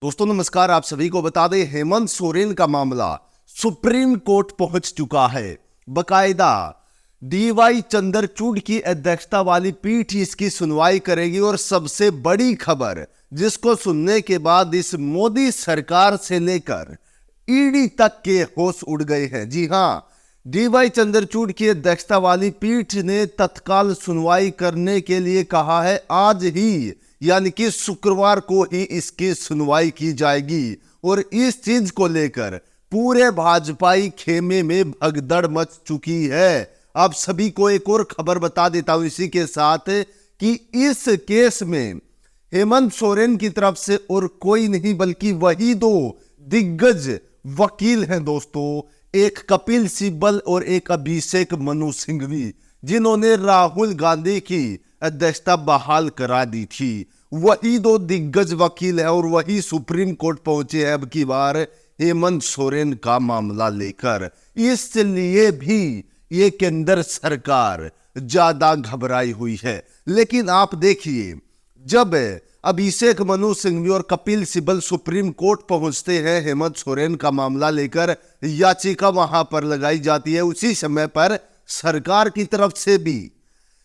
दोस्तों नमस्कार। आप सभी को बता दें, हेमंत सोरेन का मामला सुप्रीम कोर्ट पहुंच चुका है। बकायदा डीवाई चंद्रचूड़ की अध्यक्षता वाली पीठ इसकी सुनवाई करेगी। और सबसे बड़ी खबर जिसको सुनने के बाद इस मोदी सरकार से लेकर ईडी तक के होश उड़ गए हैं। जी हां, डीवाई चंद्रचूड़ की अध्यक्षता वाली पीठ ने तत्काल सुनवाई करने के लिए कहा है। आज ही यानी कि शुक्रवार को ही इसकी सुनवाई की जाएगी। और इस चीज को लेकर पूरे भाजपाई खेमे में भगदड़ मच चुकी है। आप सभी को एक और खबर बता देता हूं इसी के साथ कि इस केस में हेमंत सोरेन की तरफ से और कोई नहीं बल्कि वही दो दिग्गज वकील हैं दोस्तों, एक कपिल सिब्बल और एक अभिषेक मनु सिंघवी, जिन्होंने राहुल गांधी की अध्यक्षता बहाल करा दी थी। वही दो दिग्गज वकील है और वही सुप्रीम कोर्ट पहुंचे हैं अब की बार हेमंत सोरेन का मामला लेकर। इसलिए भी ये केंद्र सरकार ज्यादा घबराई हुई है। लेकिन आप देखिए, जब अभिषेक मनु सिंघवी और कपिल सिब्बल सुप्रीम कोर्ट पहुंचते हैं हेमंत सोरेन का मामला लेकर, याचिका वहां पर लगाई जाती है, उसी समय पर सरकार की तरफ से भी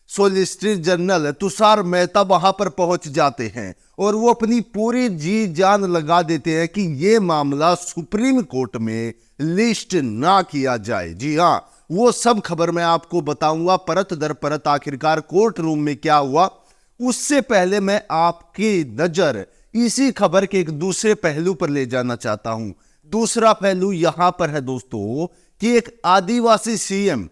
सॉलिसिटर जनरल तुषार मेहता वहां पर पहुंच जाते हैं और वो अपनी पूरी जी जान लगा देते हैं कि ये मामला सुप्रीम कोर्ट में लिस्ट ना किया जाए। जी हां, वो सब खबर मैं आपको बताऊंगा परत दर परत। आखिरकार कोर्ट रूम में क्या हुआ, उससे पहले मैं आपकी नजर इसी खबर के एक दूसरे पहलू पर ले जाना चाहता हूं। दूसरा पहलू यहां पर है दोस्तों कि एक आदिवासी सीएम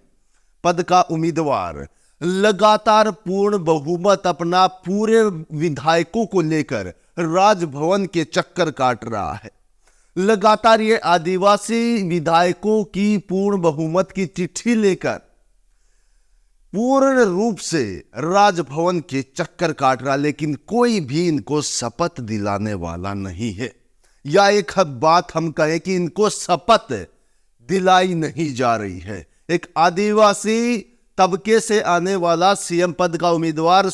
पद का उम्मीदवार लगातार पूर्ण बहुमत अपना पूरे विधायकों को लेकर राजभवन के चक्कर काट रहा है। लगातार ये आदिवासी विधायकों की पूर्ण बहुमत की चिट्ठी लेकर पूर्ण रूप से राजभवन के चक्कर काट रहा, लेकिन कोई भी इनको शपथ दिलाने वाला नहीं है। या एक बात हम कहें कि इनको शपथ दिलाई नहीं जा रही है। एक आदिवासी तबके से आने वाला सीएम पद का उम्मीदवार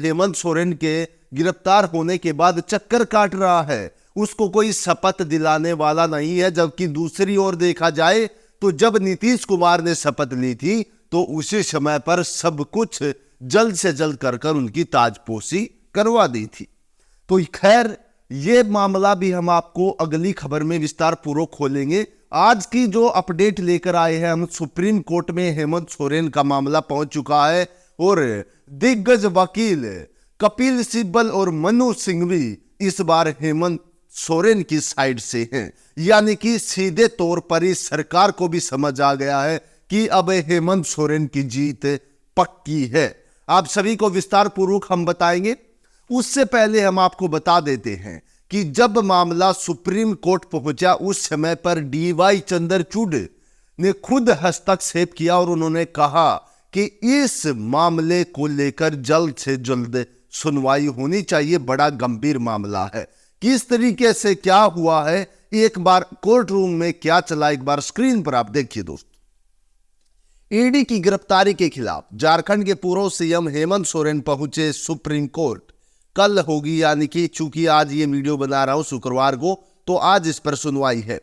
हेमंत सोरेन के गिरफ्तार होने के बाद चक्कर काट रहा है, उसको कोई शपथ दिलाने वाला नहीं है। जबकि दूसरी ओर देखा जाए तो जब नीतीश कुमार ने शपथ ली थी तो उसी समय पर सब कुछ जल्द से जल्द कर उनकी ताजपोशी करवा दी थी। तो खैर, ये मामला भी हम आपको अगली खबर में विस्तार पूर्वक खोलेंगे। आज की जो अपडेट लेकर आए हैं हम, सुप्रीम कोर्ट में हेमंत सोरेन का मामला पहुंच चुका है और दिग्गज वकील कपिल सिब्बल और मनु सिंघवी इस बार हेमंत सोरेन की साइड से हैं। यानी कि सीधे तौर पर इस सरकार को भी समझ आ गया है कि अब हेमंत सोरेन की जीत पक्की है। आप सभी को विस्तार पूर्वक हम बताएंगे। उससे पहले हम आपको बता देते हैं कि जब मामला सुप्रीम कोर्ट पहुंचा उस समय पर डीवाई चंद्रचूड़ ने खुद हस्तक्षेप किया और उन्होंने कहा कि इस मामले को लेकर जल्द से जल्द सुनवाई होनी चाहिए। बड़ा गंभीर मामला है। किस तरीके से क्या हुआ है, एक बार कोर्ट रूम में क्या चला, एक बार स्क्रीन पर आप देखिए दोस्तों। ईडी की गिरफ्तारी के खिलाफ झारखंड के पूर्व सीएम हेमंत सोरेन पहुंचे सुप्रीम कोर्ट। कल होगी, यानी कि चूंकि आज ये वीडियो बना रहा हूं शुक्रवार को, तो आज इस पर सुनवाई है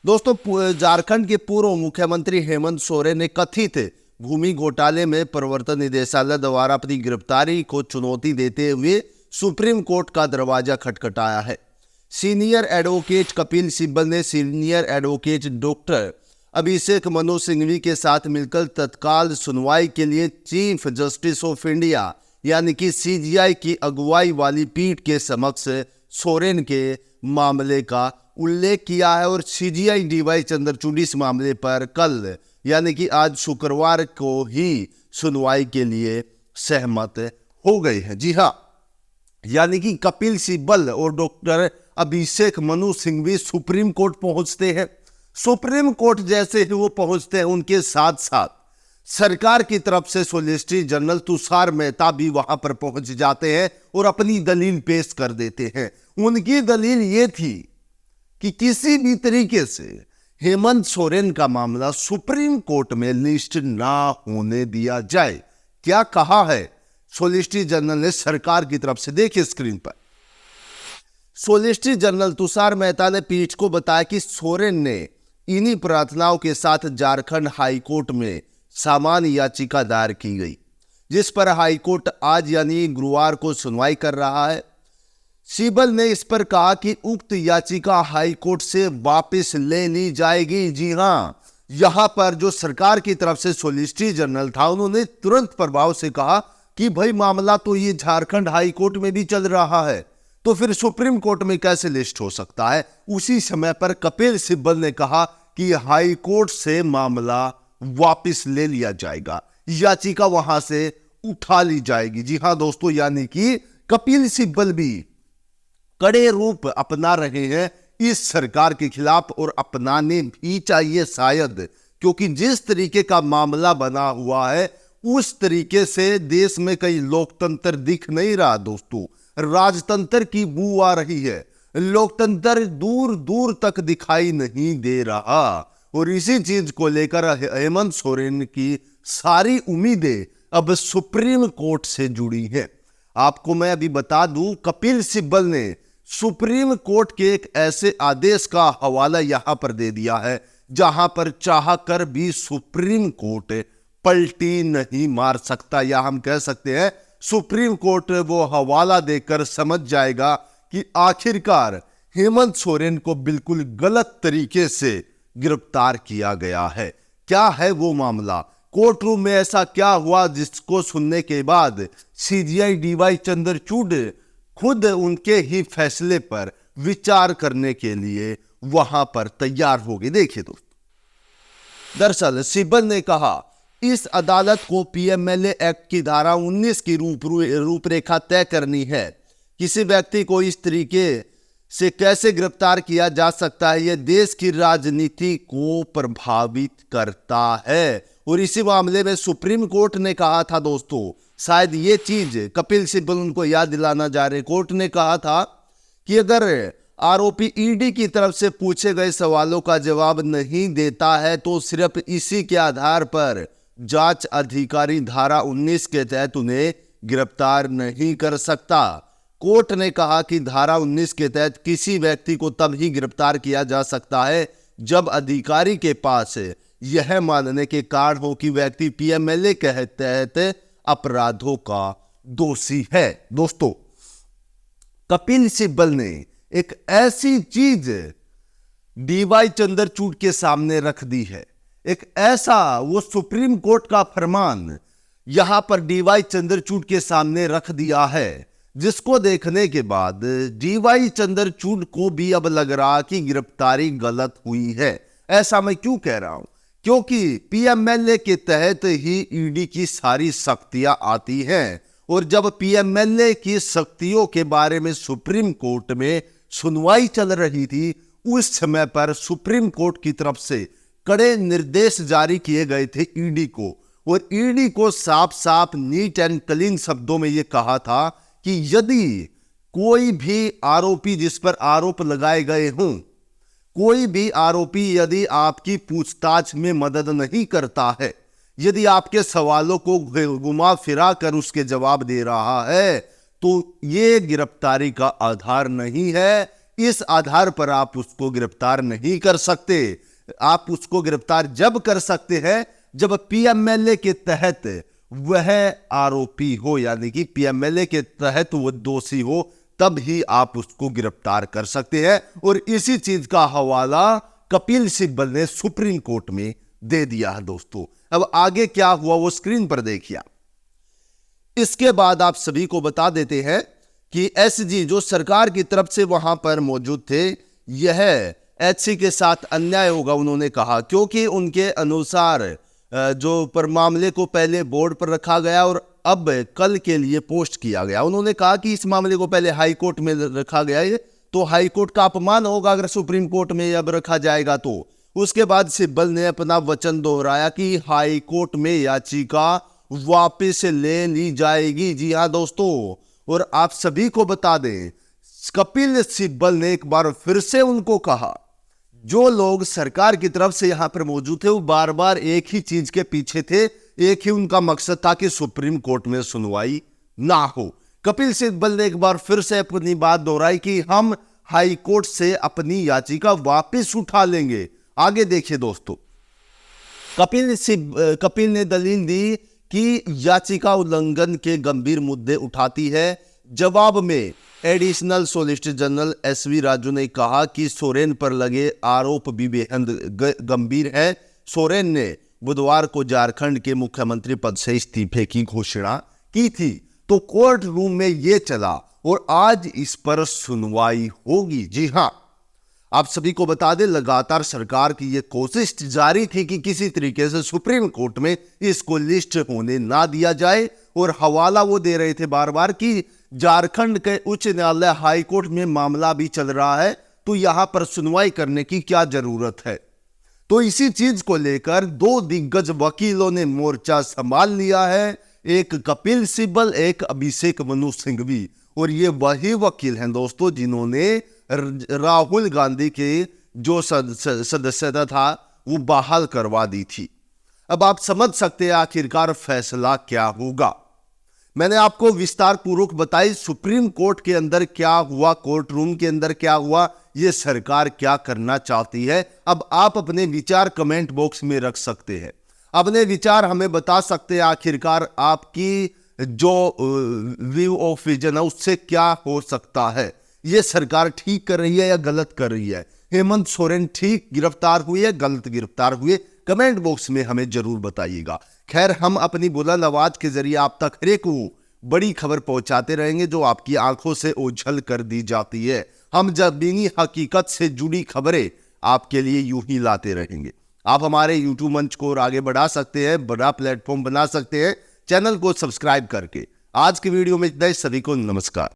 दोस्तों। झारखंड के पूर्व मुख्यमंत्री हेमंत सोरेन ने कथित भूमि घोटाले में प्रवर्तन निदेशालय द्वारा अपनी गिरफ्तारी को चुनौती देते हुए सुप्रीम कोर्ट का दरवाजा खटखटाया है। सीनियर एडवोकेट कपिल सिब्बल ने senior advocate doctor Abhishek Manu Singhvi के साथ मिलकर तत्काल सुनवाई के लिए चीफ जस्टिस ऑफ इंडिया यानी कि सीजीआई की अगुवाई वाली पीठ के समक्ष सोरेन के मामले का उल्लेख किया है। और सीजीआई डीवाई चंद्रचूड़ इस मामले पर कल यानी कि आज शुक्रवार को ही सुनवाई के लिए सहमत हो गए हैं। जी हाँ, यानी कि कपिल सिब्बल और doctor Abhishek Manu Singhvi supreme court पहुंचते हैं। सुप्रीम कोर्ट जैसे ही वो पहुंचते हैं, उनके साथ साथ सरकार की तरफ से सॉलिसिटर जनरल तुषार मेहता भी वहां पर पहुंच जाते हैं और अपनी दलील पेश कर देते हैं। उनकी दलील ये थी कि किसी भी तरीके से हेमंत सोरेन का मामला सुप्रीम कोर्ट में लिस्ट ना होने दिया जाए। क्या कहा है सॉलिसिटर जनरल ने सरकार की तरफ से, देखिए स्क्रीन पर। सॉलिसिटर जनरल तुषार मेहता ने पीठ को बताया कि सोरेन ने इन्हीं प्रार्थनाओं के साथ झारखंड हाईकोर्ट में सामान्य याचिका दायर की गई, जिस पर हाईकोर्ट आज यानी गुरुवार को सुनवाई कर रहा है। सिब्बल ने इस पर कहा कि उक्त याचिका हाईकोर्ट से वापस ले ली जाएगी। जी हां, यहां पर जो सरकार की तरफ से सॉलिसिटर जनरल था, उन्होंने तुरंत प्रभाव से कहा कि भाई मामला तो ये झारखंड हाईकोर्ट में भी चल रहा है, तो फिर सुप्रीम कोर्ट में कैसे लिस्ट हो सकता है। उसी समय पर कपिल सिब्बल ने कहा कि हाईकोर्ट से मामला वापस ले लिया जाएगा, याचिका वहां से उठा ली जाएगी। जी हां दोस्तों, यानी कि कपिल सिब्बल भी कड़े रूप अपना रहे हैं इस सरकार के खिलाफ, और अपनाने भी चाहिए शायद, क्योंकि जिस तरीके का मामला बना हुआ है उस तरीके से देश में कई लोकतंत्र दिख नहीं रहा दोस्तों। राजतंत्र की बू आ रही है, लोकतंत्र दूर दूर तक दिखाई नहीं दे रहा, और इसी चीज को लेकर हेमंत सोरेन की सारी उम्मीदें अब सुप्रीम कोर्ट से जुड़ी हैं। आपको मैं अभी बता दूं, कपिल सिब्बल ने सुप्रीम कोर्ट के एक ऐसे आदेश का हवाला यहां पर दे दिया है जहां पर चाह कर भी सुप्रीम कोर्ट पलटी नहीं मार सकता, या हम कह सकते हैं सुप्रीम कोर्ट वो हवाला देकर समझ जाएगा कि आखिरकार हेमंत सोरेन को बिल्कुल गलत तरीके से गिरफ्तार किया गया है। क्या है वो मामला, कोर्ट रूम में ऐसा क्या हुआ जिसको सुनने के बाद सीजीआई डीवाई चंद्रचूड़ खुद उनके ही फैसले पर विचार करने के लिए वहां पर तैयार हो गए। देखिए दोस्तों, दरअसल सिब्बल ने कहा इस अदालत को पीएमएलए एक्ट की धारा 19 की रूपरेखा तय करनी है। किसी व्यक्ति को इस तरीके से कैसे गिरफ्तार किया जा सकता है, यह देश की राजनीति को प्रभावित करता है। और इसी मामले में सुप्रीम कोर्ट ने कहा था दोस्तों, शायद ये चीज कपिल सिब्बल उनको याद दिलाना जा रहे, कोर्ट ने कहा था कि अगर आरोपी ईडी की तरफ से पूछे गए सवालों का जवाब नहीं देता है तो सिर्फ इसी के आधार पर जांच अधिकारी धारा 19 के तहत उन्हें गिरफ्तार नहीं कर सकता। कोर्ट ने कहा कि धारा 19 के तहत किसी व्यक्ति को तब ही गिरफ्तार किया जा सकता है जब अधिकारी के पास यह मानने के कारण हो कि व्यक्ति पीएमएलए के तहत अपराधों का दोषी है। दोस्तों, कपिल सिब्बल ने एक ऐसी चीज डीवाई चंद्रचूड़ के सामने रख दी है, एक ऐसा वो सुप्रीम कोर्ट का फरमान यहां पर डीवाई चंद्रचूड़ के सामने रख दिया है, जिसको देखने के बाद डीवाई चंद्रचूड़ को भी अब लग रहा कि गिरफ्तारी गलत हुई है। ऐसा मैं क्यों कह रहा हूं, क्योंकि पीएमएलए के तहत ही ईडी की सारी शक्तियां आती हैं, और जब पीएमएलए की शक्तियों के बारे में सुप्रीम कोर्ट में सुनवाई चल रही थी, उस समय पर सुप्रीम कोर्ट की तरफ से कड़े निर्देश जारी किए गए थे ईडी को, और ईडी को साफ साफ नीट एंड क्लीन शब्दों में यह कहा था कि यदि कोई भी आरोपी जिस पर आरोप लगाए गए हों, कोई भी आरोपी यदि आपकी पूछताछ में मदद नहीं करता है, यदि आपके सवालों को घुमा फिरा कर उसके जवाब दे रहा है, तो ये गिरफ्तारी का आधार नहीं है। इस आधार पर आप उसको गिरफ्तार नहीं कर सकते। आप उसको गिरफ्तार जब कर सकते हैं जब पीएमएलए के तहत वह आरोपी हो, यानी कि पीएमएलए के तहत वह दोषी हो, तब ही आप उसको गिरफ्तार कर सकते हैं। और इसी चीज का हवाला कपिल सिब्बल ने सुप्रीम कोर्ट में दे दिया है। दोस्तों, अब आगे क्या हुआ वो स्क्रीन पर देखिए। इसके बाद आप सभी को बता देते हैं कि एसजी जो सरकार की तरफ से वहां पर मौजूद थे, यह एचसी के साथ अन्याय होगा उन्होंने कहा, क्योंकि उनके अनुसार जो पर मामले को पहले बोर्ड पर रखा गया और अब कल के लिए पोस्ट किया गया। उन्होंने कहा कि इस मामले को पहले हाई कोर्ट में रखा गया है, तो हाई कोर्ट का अपमान होगा अगर सुप्रीम कोर्ट में अब रखा जाएगा तो। उसके बाद सिब्बल ने अपना वचन दोहराया कि हाई कोर्ट में याचिका वापस ले ली जाएगी। जी हाँ दोस्तों, और आप सभी को बता दें, कपिल सिब्बल ने एक बार फिर से उनको कहा, जो लोग सरकार की तरफ से यहां पर मौजूद थे वो बार बार एक ही चीज के पीछे थे, एक ही उनका मकसद था कि सुप्रीम कोर्ट में सुनवाई ना हो। कपिल सिब्बल ने एक बार फिर से अपनी बात दोहराई कि हम हाई कोर्ट से अपनी याचिका वापस उठा लेंगे। आगे देखिए दोस्तों, कपिल ने दलील दी कि याचिका उल्लंघन के गंभीर मुद्दे उठाती है। जवाब में additional solicitor general SV Raju ने कहा कि सोरेन पर लगे आरोप भी बेहद गंभीर है। सोरेन ने बुधवार को झारखंड के मुख्यमंत्री पद से इस्तीफे की घोषणा की थी, तो कोर्ट रूम में यह चला और आज इस पर सुनवाई होगी। जी हां, आप सभी को बता दें, लगातार सरकार की यह कोशिश जारी थी कि किसी तरीके से सुप्रीम कोर्ट में इसको लिस्ट होने ना दिया जाए, और हवाला वो दे रहे थे बार बार कि झारखंड के उच्च न्यायालय हाई कोर्ट में मामला भी चल रहा है, तो यहां पर सुनवाई करने की क्या जरूरत है। तो इसी चीज को लेकर दो दिग्गज वकीलों ने मोर्चा संभाल लिया है, एक कपिल सिब्बल, एक अभिषेक मनु सिंघवी। और ये वही वकील हैं दोस्तों जिन्होंने राहुल गांधी के जो सदस्यता था वो बहाल करवा दी थी। अब आप समझ सकते हैं आखिरकार फैसला क्या होगा। मैंने आपको विस्तार पूर्वक बताई सुप्रीम कोर्ट के अंदर क्या हुआ, कोर्ट रूम के अंदर क्या हुआ, ये सरकार क्या करना चाहती है। अब आप अपने विचार कमेंट बॉक्स में रख सकते हैं, अपने विचार हमें बता सकते हैं आखिरकार आपकी जो व्यू ऑफ विजन है उससे क्या हो सकता है। ये सरकार ठीक कर रही है या गलत कर रही है। हेमंत सोरेन ठीक गिरफ्तार हुए या गलत गिरफ्तार हुए, कमेंट बॉक्स में हमें जरूर बताइएगा। खैर, हम अपनी बुलंद आवाज के जरिए आप तक हर एक बड़ी खबर पहुंचाते रहेंगे जो आपकी आंखों से ओझल कर दी जाती है। हम जमीनी हकीकत से जुड़ी खबरें आपके लिए यूं ही लाते रहेंगे। आप हमारे यूट्यूब मंच को और आगे बढ़ा सकते हैं, बड़ा प्लेटफॉर्म बना सकते हैं चैनल को सब्सक्राइब करके। आज की वीडियो में इतना ही, सभी को नमस्कार।